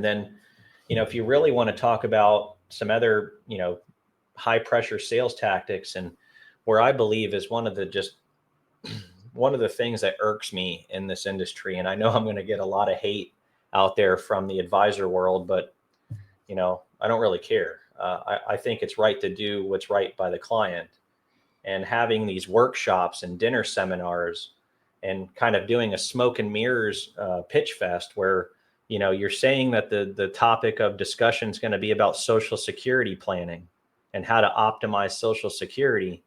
And then, if you really want to talk about some other, high pressure sales tactics, and where I believe is one of the things that irks me in this industry, and I know I'm going to get a lot of hate out there from the advisor world, but I don't really care. I think it's right to do what's right by the client, and having these workshops and dinner seminars and kind of doing a smoke and mirrors pitch fest where you're saying that the topic of discussion is going to be about social security planning and how to optimize social security,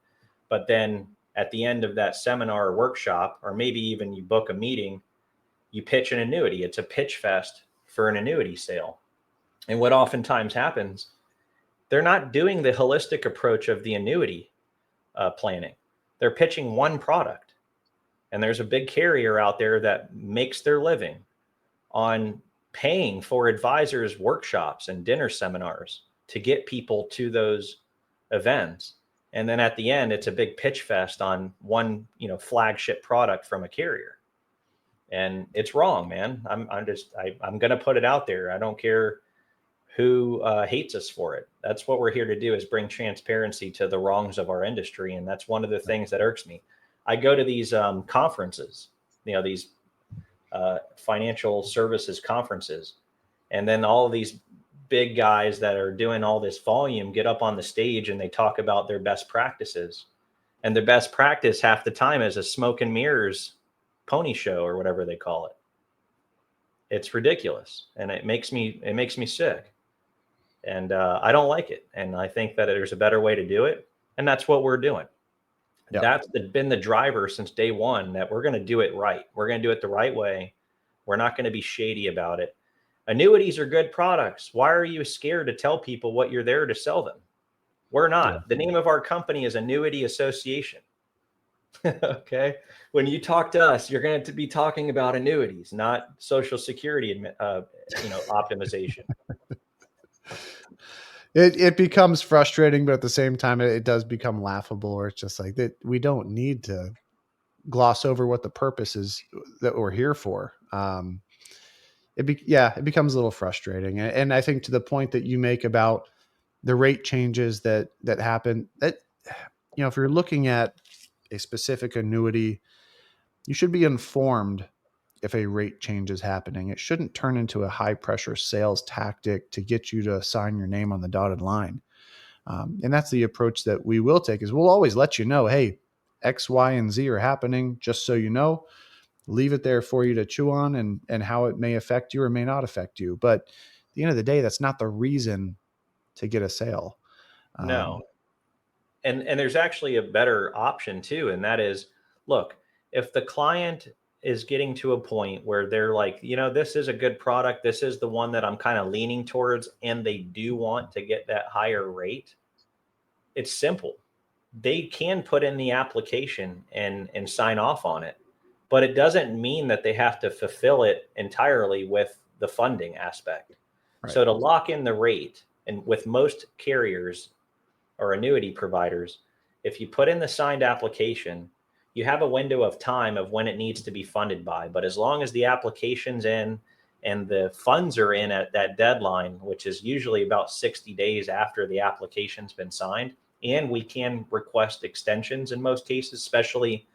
but then at the end of that seminar or workshop, or maybe even you book a meeting, you pitch an annuity. It's a pitch fest for an annuity sale. And what oftentimes happens, they're not doing the holistic approach of the annuity planning. They're pitching one product. And there's a big carrier out there that makes their living on paying for advisors' workshops and dinner seminars to get people to those events. And then at the end, it's a big pitch fest on one, flagship product from a carrier. And it's wrong, man. I'm going to put it out there. I don't care who hates us for it. That's what we're here to do, is bring transparency to the wrongs of our industry. And that's one of the things that irks me. I go to these conferences, these financial services conferences, and then all of these big guys that are doing all this volume get up on the stage and they talk about their best practices. And the best practice half the time is a smoke and mirrors pony show or whatever they call it. It's ridiculous. And it makes me sick. And I don't like it. And I think that there's a better way to do it. And that's what we're doing. Yep. That's been the driver since day one, that we're going to do it right. We're going to do it the right way. We're not going to be shady about it. Annuities are good products. Why are you scared to tell people what you're there to sell them? We're not. Yeah. The name of our company is Annuity Association. Okay. When you talk to us, you're going to be talking about annuities, not Social Security, optimization. It becomes frustrating, but at the same time, it does become laughable, or it's just like that. We don't need to gloss over what the purpose is that we're here for. It becomes a little frustrating. And I think to the point that you make about the rate changes that happen, that, if you're looking at a specific annuity, you should be informed if a rate change is happening. It shouldn't turn into a high pressure sales tactic to get you to sign your name on the dotted line. And that's the approach that we will take, is we'll always let you know, hey, X, Y, and Z are happening, just so you know. Leave it there for you to chew on, and how it may affect you or may not affect you. But at the end of the day, that's not the reason to get a sale. No. And there's actually a better option too. And that is, look, if the client is getting to a point where they're like, this is a good product, this is the one that I'm kind of leaning towards, and they do want to get that higher rate, it's simple. They can put in the application and sign off on it. But it doesn't mean that they have to fulfill it entirely with the funding aspect. Right. So to lock in the rate, and with most carriers or annuity providers, if you put in the signed application, you have a window of time of when it needs to be funded by. But as long as the application's in and the funds are in at that deadline, which is usually about 60 days after the application's been signed, and we can request extensions in most cases, especially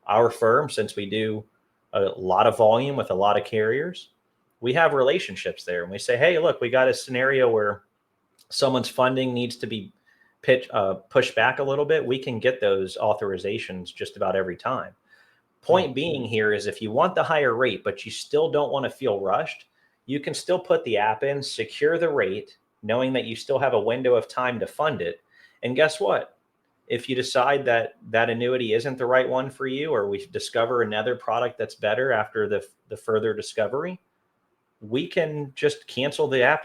our firm, since we do a lot of volume with a lot of carriers, we have relationships there. And we say, hey, look, we got a scenario where someone's funding needs to be pushed back a little bit. We can get those authorizations just about every time. Point being here is, if you want the higher rate, but you still don't want to feel rushed, you can still put the app in, secure the rate, knowing that you still have a window of time to fund it. And guess what? If you decide that that annuity isn't the right one for you, or we discover another product that's better after the further discovery, we can just cancel the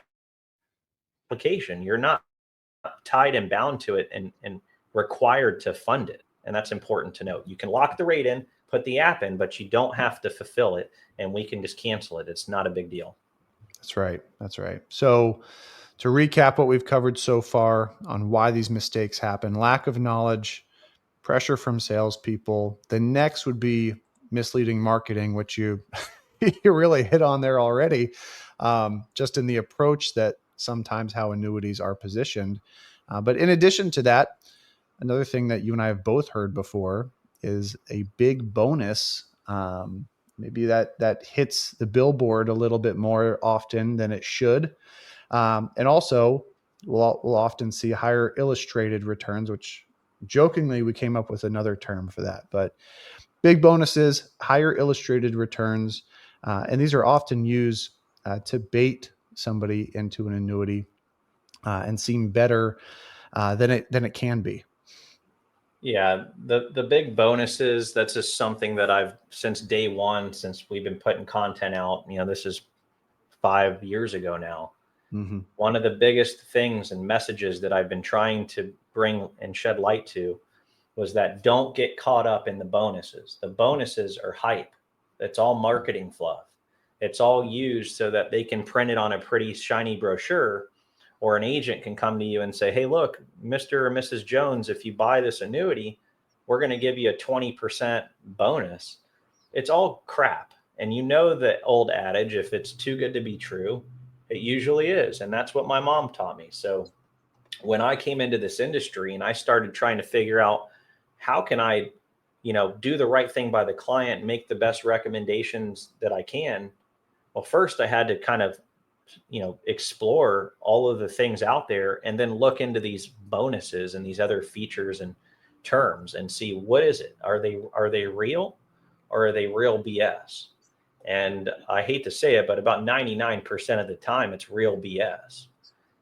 application. You're not tied and bound to it and required to fund it. And that's important to note. You can lock the rate in, put the app in, but you don't have to fulfill it, and we can just cancel it. It's not a big deal. That's right. That's right. So to recap what we've covered so far on why these mistakes happen: lack of knowledge, pressure from salespeople. The next would be misleading marketing, which you you really hit on there already. just in the approach that sometimes how annuities are positioned. But in addition to that, another thing that you and I have both heard before is a big bonus. Maybe that hits the billboard a little bit more often than it should. And also, we'll often see higher illustrated returns, which jokingly we came up with another term for that. But big bonuses, higher illustrated returns, and these are often used to bait somebody into an annuity and seem better than it can be. Yeah, the big bonuses, that's just something that I've since day one, since we've been putting content out, this is 5 years ago now. Mm-hmm. One of the biggest things and messages that I've been trying to bring and shed light to was that don't get caught up in the bonuses. The bonuses are hype. It's all marketing fluff. It's all used so that they can print it on a pretty shiny brochure, or an agent can come to you and say, hey, look, Mr. or Mrs. Jones, if you buy this annuity, we're going to give you a 20% bonus. It's all crap. And the old adage, if it's too good to be true, it usually is. And that's what my mom taught me. So when I came into this industry and I started trying to figure out how can I, do the right thing by the client, make the best recommendations that I can. Well, first I had to kind of, explore all of the things out there and then look into these bonuses and these other features and terms and see what is it? Are they real, or are they real BS? And I hate to say it, but about 99% of the time it's real BS.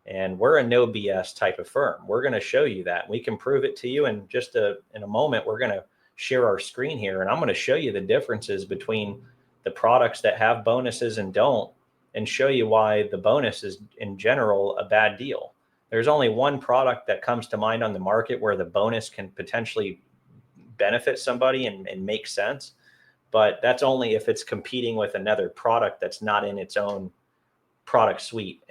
And we're a no BS type of firm. We're going to show you that. We can prove it to you in in a moment. We're going to share our screen here, and I'm going to show you the differences between the products that have bonuses and don't, and show you why the bonus is in general a bad deal. There's only one product that comes to mind on the market where the bonus can potentially benefit somebody and make sense, but that's only if it's competing with another product that's not in its own product suite.